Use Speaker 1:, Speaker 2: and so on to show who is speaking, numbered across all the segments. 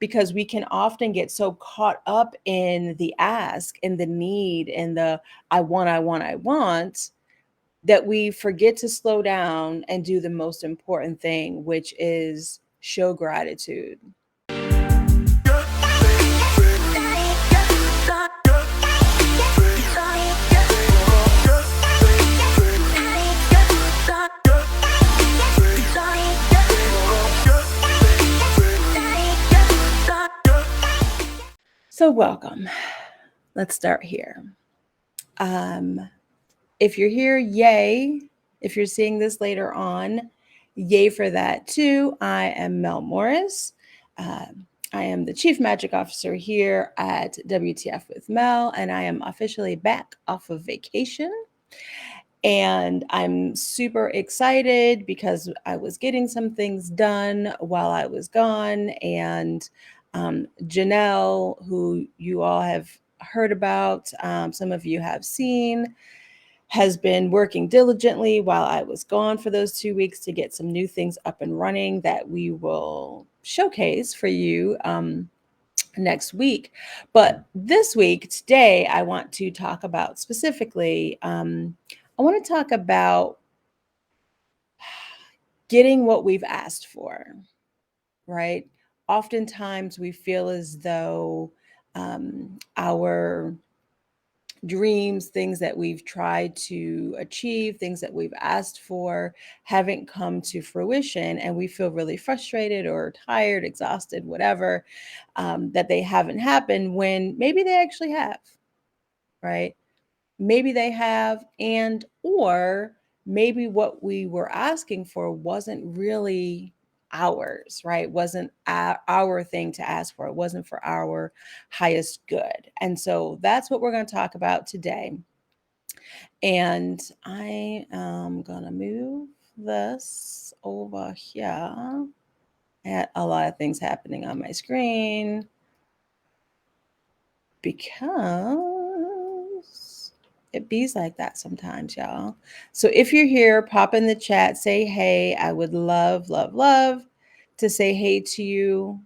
Speaker 1: because we can often get so caught up in the ask and the need and the I want, that we forget to slow down and do the most important thing, which is show gratitude. So, welcome. Let's start here. If you're here, yay. If you're seeing this later on, yay for that too. I am Mel Morris. I am the Chief Magic Officer here at WTF with Mel, and I am officially back off of vacation. And I'm super excited because I was getting some things done while I was gone. And Janelle, who you all have heard about, some of you have seen, has been working diligently while I was gone for those 2 weeks to get some new things up and running that we will showcase for you next week. But this week, today, I want to talk about specifically, I want to talk about getting what we've asked for, right? Oftentimes we feel as though our dreams, things that we've tried to achieve, things that we've asked for haven't come to fruition, and we feel really frustrated or tired, exhausted, whatever, that they haven't happened when maybe they actually have, right? Maybe they have, and or maybe what we were asking for wasn't really ours, right? Wasn't our thing to ask for. It wasn't for our highest good. And so that's what we're going to talk about today. And I am going to move this over here. I had a lot of things happening on my screen because it bees like that sometimes, y'all. So if you're here, pop in the chat, say hey. I would love, love, love to say hey to you.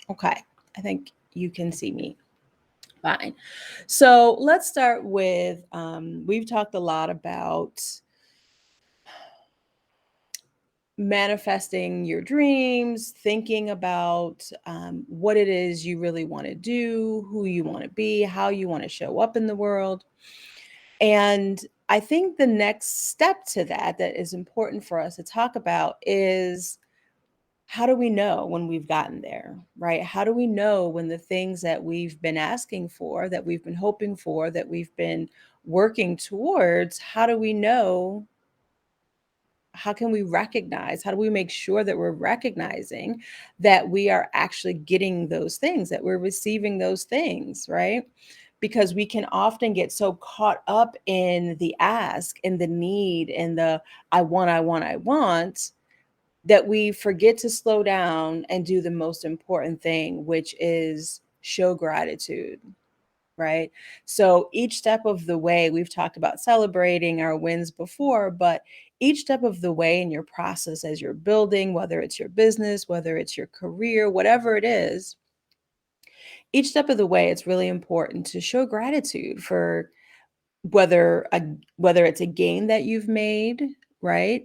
Speaker 1: Okay, I think you can see me. Fine. So let's start with, we've talked a lot about manifesting your dreams, thinking about what it is you really want to do, who you want to be, how you want to show up in the world. And I think the next step to that is important for us to talk about is, how do we know when we've gotten there, right? How do we know when the things that we've been asking for, that we've been hoping for, that we've been working towards, how do we know? How can we recognize? How do we make sure that we're recognizing that we are actually getting those things, that we're receiving those things, right? Because we can often get so caught up in the ask and the need and the I want, that we forget to slow down and do the most important thing, which is show gratitude, right? So each step of the way, we've talked about celebrating our wins before, but each step of the way in your process as you're building, whether it's your business, whether it's your career, whatever it is, each step of the way, it's really important to show gratitude for whether it's a gain that you've made, right?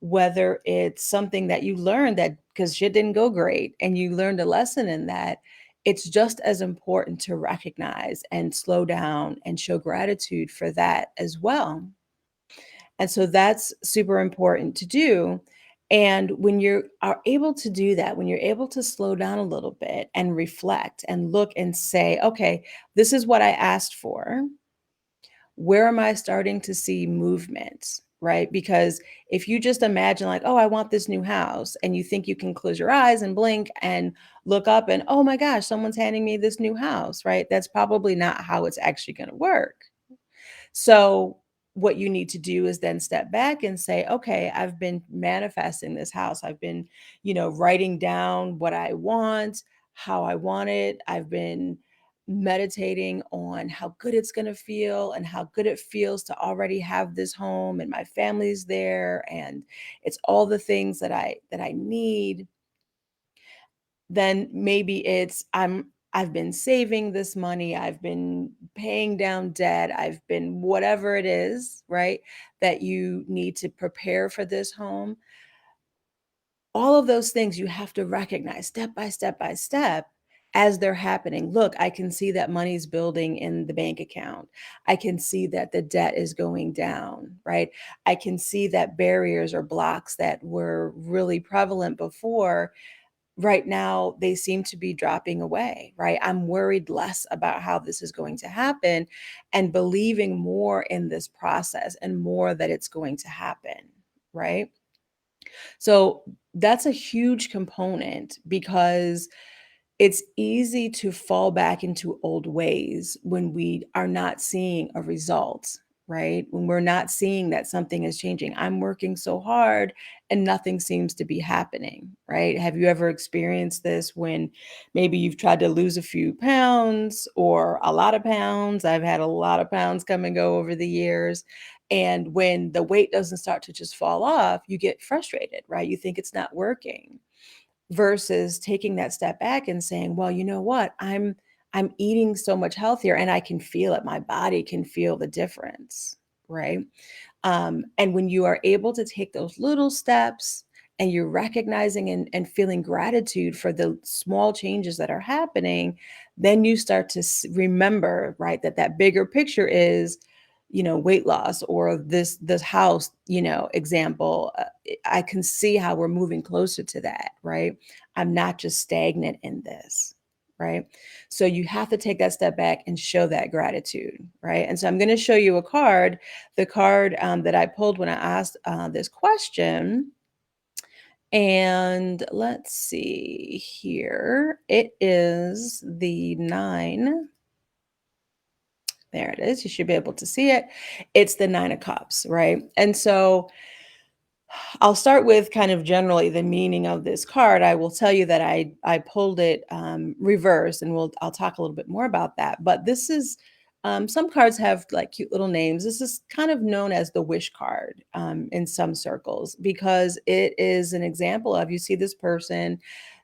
Speaker 1: Whether it's something that you learned that because shit didn't go great and you learned a lesson in that, it's just as important to recognize and slow down and show gratitude for that as well. And so that's super important to do. And when you are able to do that, when you're able to slow down a little bit and reflect and look and say, okay, this is what I asked for, where am I starting to see movement? Right? Because if you just imagine, like, oh, I want this new house, and you think you can close your eyes and blink and look up and, oh my gosh, someone's handing me this new house, right? That's probably not how it's actually going to work. So, what you need to do is then step back and say, okay, I've been manifesting this house. I've been, writing down what I want, how I want it. I've been meditating on how good it's going to feel and how good it feels to already have this home and my family's there and it's all the things that I need. then maybe it's I've been saving this money, I've been paying down debt, I've been whatever it is, right? That you need to prepare for this home. All of those things you have to recognize step by step by step as they're happening. Look, I can see that money's building in the bank account. I can see that the debt is going down, right? I can see that barriers or blocks that were really prevalent before, right now they seem to be dropping away, right? I'm worried less about how this is going to happen and believing more in this process and more that it's going to happen, right? So that's a huge component because it's easy to fall back into old ways when we are not seeing a result, right? When we're not seeing that something is changing. I'm working so hard and nothing seems to be happening, right? Have you ever experienced this when maybe you've tried to lose a few pounds or a lot of pounds? I've had a lot of pounds come and go over the years. And when the weight doesn't start to just fall off, you get frustrated, right? You think it's not working versus taking that step back and saying, "Well, you know what? I'm eating so much healthier and I can feel it. My body can feel the difference." Right? And when you are able to take those little steps and you're recognizing and feeling gratitude for the small changes that are happening, then you start to remember, right, that that bigger picture is, weight loss or this house, example. I can see how we're moving closer to that, right? I'm not just stagnant in this. Right. So you have to take that step back and show that gratitude. Right. And so I'm going to show you a card, the card that I pulled when I asked this question. And let's see here. It is the nine. There it is. You should be able to see it. It's the Nine of Cups, right? And so I'll start with kind of generally the meaning of this card. I will tell you that I pulled it reverse, and I'll talk a little bit more about that. But this is some cards have like cute little names. This is kind of known as the wish card in some circles because it is an example of you see this person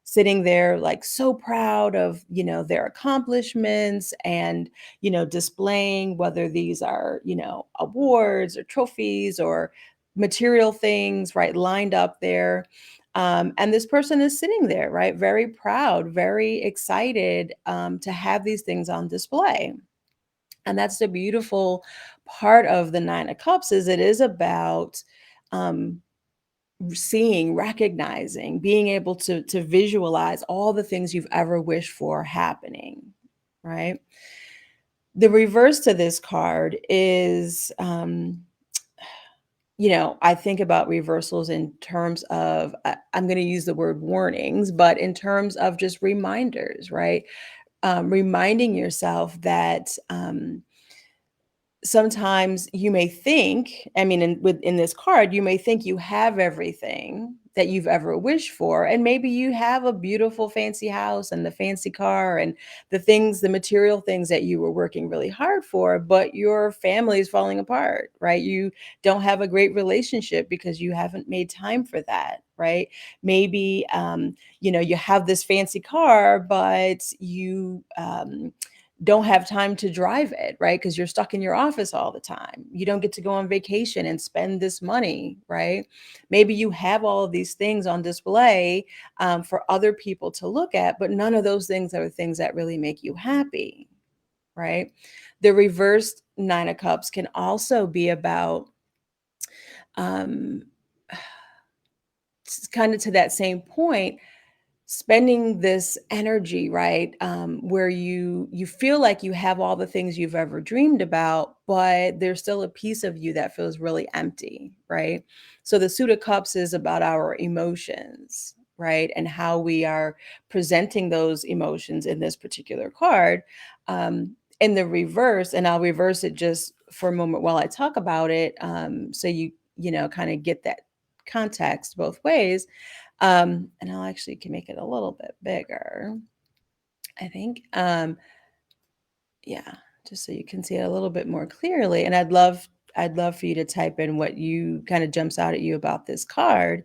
Speaker 1: sitting there like so proud of their accomplishments and displaying whether these are awards or trophies or material things, right, lined up there. And this person is sitting there, right, very proud, very excited to have these things on display. And that's the beautiful part of the Nine of Cups is it is about um, seeing, recognizing, being able to visualize all the things you've ever wished for happening, right? The reverse to this card is I think about reversals in terms of, I'm going to use the word warnings, but in terms of just reminders, right? Reminding yourself that sometimes you may think, I mean, in this card, you may think you have everything that you've ever wished for, and maybe you have a beautiful fancy house and the fancy car and the things, the material things that you were working really hard for, but your family is falling apart, right? You don't have a great relationship because you haven't made time for that, right? Maybe you have this fancy car, but you don't have time to drive it, right? Because you're stuck in your office all the time. You don't get to go on vacation and spend this money, right? Maybe you have all of these things on display for other people to look at, but none of those things are things that really make you happy, right? The reversed Nine of Cups can also be about um, kind of to that same point spending this energy, right, where you feel like you have all the things you've ever dreamed about, but there's still a piece of you that feels really empty, right? So the Suit of Cups is about our emotions, right, and how we are presenting those emotions in this particular card. In the reverse, and I'll reverse it just for a moment while I talk about it, so you kind of get that context both ways. And I'll actually can make it a little bit bigger, I think. Yeah, just so you can see it a little bit more clearly. And I'd love for you to type in what you kind of jumps out at you about this card.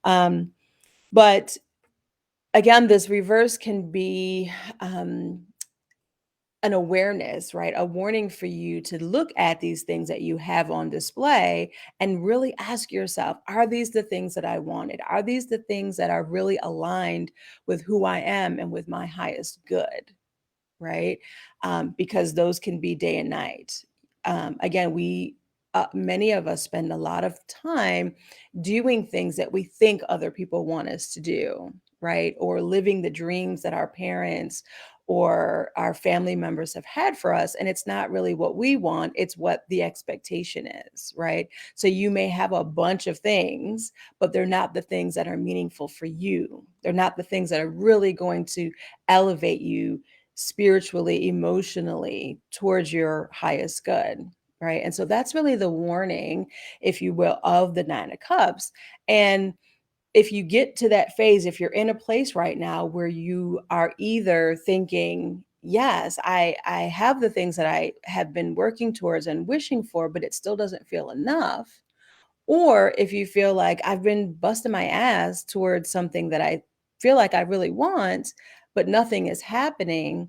Speaker 1: Um, but again, this reverse can be um, an awareness, right? A warning for you to look at these things that you have on display and really ask yourself, are these the things that I wanted? Are these the things that are really aligned with who I am and with my highest good? Right? Because those can be day and night. Again, many of us spend a lot of time doing things that we think other people want us to do, right? Or living the dreams that our parents or our family members have had for us. And it's not really what we want, it's what the expectation is, right? So you may have a bunch of things, but they're not the things that are meaningful for you. They're not the things that are really going to elevate you spiritually, emotionally towards your highest good, right? And so that's really the warning, if you will, of the 9 of cups. And if you get to that phase, if you're in a place right now where you are either thinking, yes, I have the things that I have been working towards and wishing for, but it still doesn't feel enough. Or if you feel like I've been busting my ass towards something that I feel like I really want, but nothing is happening,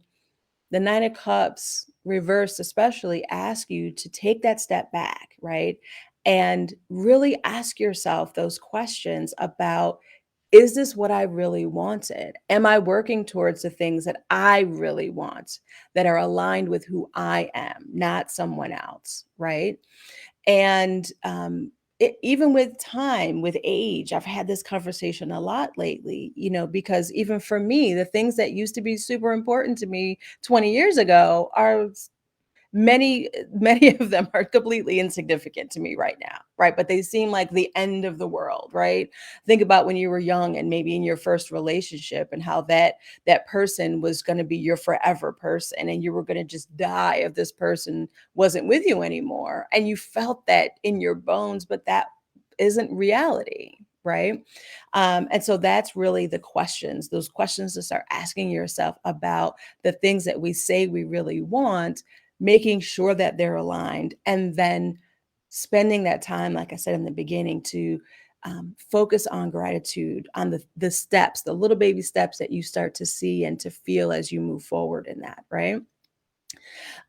Speaker 1: the 9 of cups reversed especially ask you to take that step back, right? And really ask yourself those questions about, is this what I really wanted? Am I working towards the things that I really want, that are aligned with who I am, not someone else, right? And even with time, with age, I've had this conversation a lot lately, because even for me, the things that used to be super important to me 20 years ago are many of them are completely insignificant to me right now, right? But they seem like the end of the world, right? Think about when you were young and maybe in your first relationship, and how that person was going to be your forever person, and you were going to just die if this person wasn't with you anymore, and you felt that in your bones, but that isn't reality, right? And so that's really those questions to start asking yourself about the things that we say we really want, making sure that they're aligned, and then spending that time, like I said in the beginning, to focus on gratitude, on the steps, the little baby steps that you start to see and to feel as you move forward in that, right?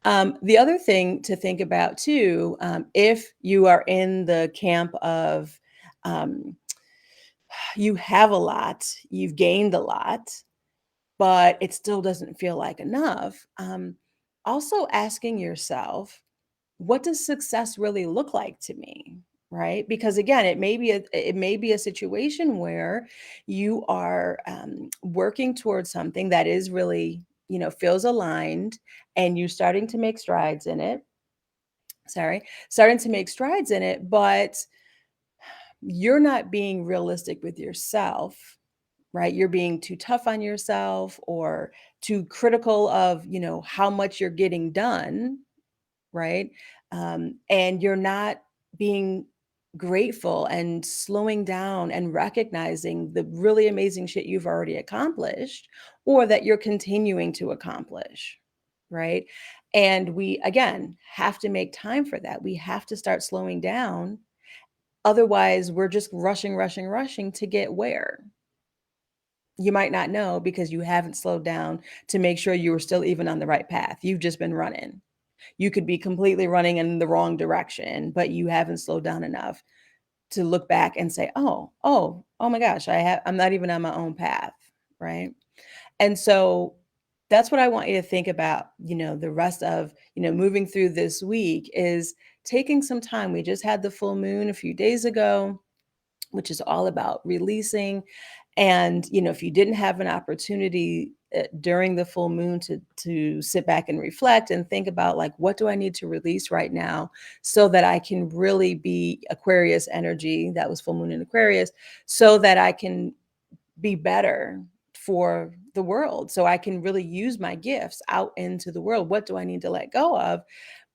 Speaker 1: The other thing to think about too, if you are in the camp of um, you have a lot, you've gained a lot, but it still doesn't feel like enough. Also asking yourself, what does success really look like to me? Right? Because again, it may be a situation where you are working towards something that is really, feels aligned, and you're starting to make strides in it. Sorry, starting to make strides in it, but you're not being realistic with yourself, right? You're being too tough on yourself, or too critical of, how much you're getting done, right? And you're not being grateful and slowing down and recognizing the really amazing shit you've already accomplished, or that you're continuing to accomplish, right? And we, again, have to make time for that. We have to start slowing down. Otherwise, we're just rushing, rushing, rushing to get where? You might not know, because you haven't slowed down to make sure you were still even on the right path. You've just been running. You could be completely running in the wrong direction, but you haven't slowed down enough to look back and say, "Oh my gosh, I'm not even on my own path," right? And so that's what I want you to think about, the rest of, moving through this week, is taking some time. We just had the full moon a few days ago, which is all about releasing. And, if you didn't have an opportunity during the full moon to sit back and reflect and think about, like, what do I need to release right now so that I can really be Aquarius energy, that was full moon in Aquarius, so that I can be better for the world, so I can really use my gifts out into the world. What do I need to let go of?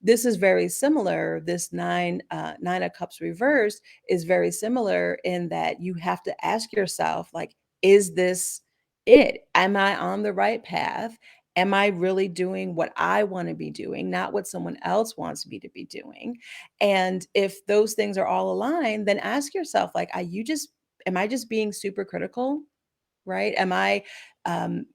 Speaker 1: This is very similar. This nine of cups reversed is very similar, in that you have to ask yourself, like, is this it? Am I on the right path? Am I really doing what I want to be doing, not what someone else wants me to be doing? And if those things are all aligned, then ask yourself, like, am I just being super critical? right? Am I,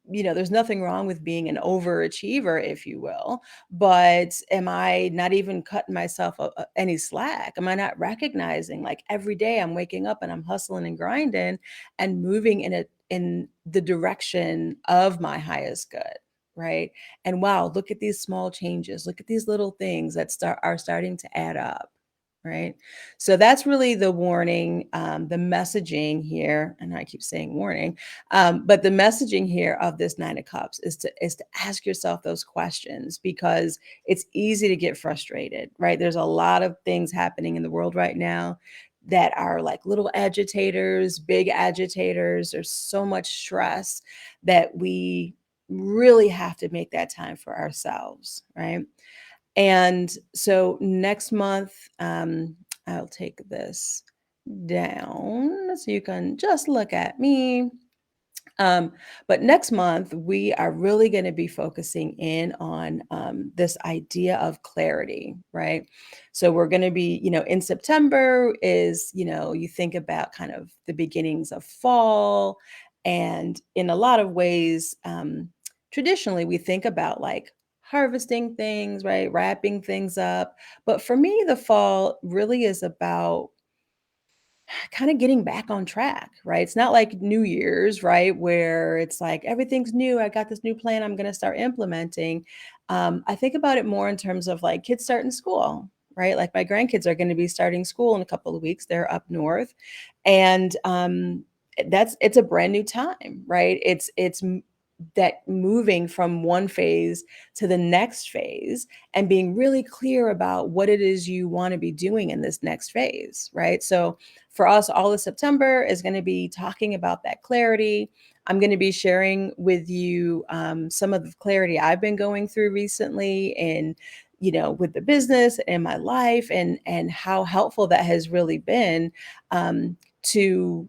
Speaker 1: there's nothing wrong with being an overachiever, if you will, but am I not even cutting myself any slack? Am I not recognizing like every day I'm waking up and I'm hustling and grinding and moving in the direction of my highest good, right? And wow, look at these small changes. Look at these little things that are starting to add up, right? So that's really the warning, the messaging here, and I keep saying warning, but the messaging here of this Nine of Cups is to ask yourself those questions because it's easy to get frustrated, right? There's a lot of things happening in the world right now that are like little agitators, big agitators. There's so much stress that we really have to make that time for ourselves, right? And so next month, I'll take this down so you can just look at me. But next month, we are really going to be focusing in on this idea of clarity, right? So we're going to be, in September is, you think about kind of the beginnings of fall. And in a lot of ways, traditionally, we think about like harvesting things, right? Wrapping things up. But for me, the fall really is about kind of getting back on track, right? It's not like New Year's, right? Where it's like everything's new. I got this new plan I'm going to start implementing. I think about it more in terms of like kids starting school, right? Like my grandkids are going to be starting school in a couple of weeks. They're up north, and it's a brand new time, right? That moving from one phase to the next phase and being really clear about what it is you want to be doing in this next phase, right? So for us, all of September is going to be talking about that clarity. I'm going to be sharing with you some of the clarity I've been going through recently and with the business and my life and how helpful that has really been to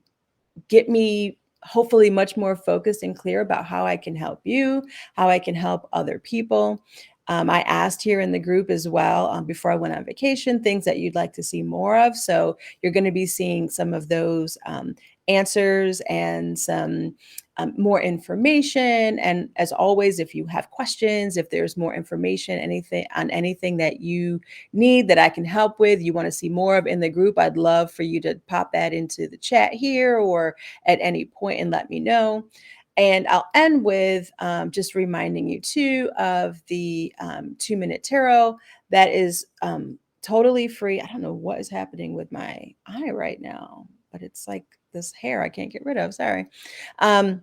Speaker 1: get me hopefully much more focused and clear about how I can help you, how I can help other people. I asked here in the group as well before I went on vacation things that you'd like to see more of. So you're going to be seeing some of those answers and some more information. And as always, if you have questions, if there's more information, anything that you need that I can help with, you want to see more of in the group, I'd love for you to pop that into the chat here or at any point and let me know. And I'll end with just reminding you too of the 2 Minute Tarot that is totally free. I don't know what is happening with my eye right now, but it's like this hair I can't get rid of. Sorry. Um,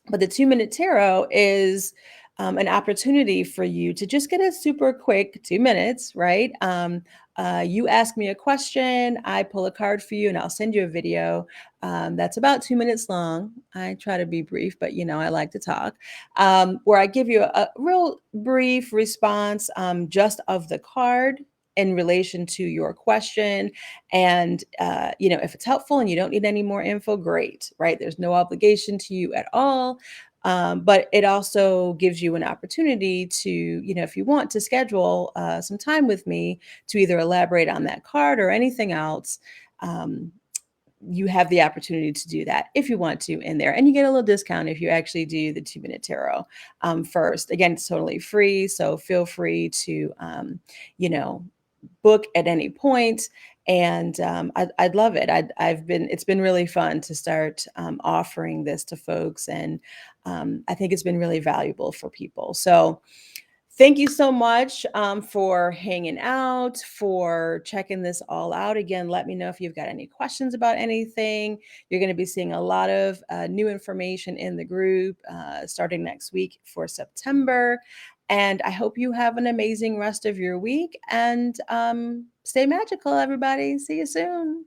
Speaker 1: but the 2 Minute Tarot is an opportunity for you to just get a super quick 2 minutes, right? You ask me a question, I pull a card for you, and I'll send you a video that's about 2 minutes long. I try to be brief, but I like to talk, where I give you a real brief response just of the card in relation to your question. And, if it's helpful and you don't need any more info, great, right? There's no obligation to you at all. But it also gives you an opportunity to, if you want to schedule some time with me to either elaborate on that card or anything else. You have the opportunity to do that if you want to in there. And you get a little discount if you actually do the 2 Minute Tarot first. Again, it's totally free. So feel free to, you know, book at any point. And I'd love it. It's been really fun to start offering this to folks. And I think it's been really valuable for people. So thank you so much for hanging out, for checking this all out. Again, let me know if you've got any questions about anything. You're going to be seeing a lot of new information in the group starting next week for September. And I hope you have an amazing rest of your week and stay magical, everybody. See you soon.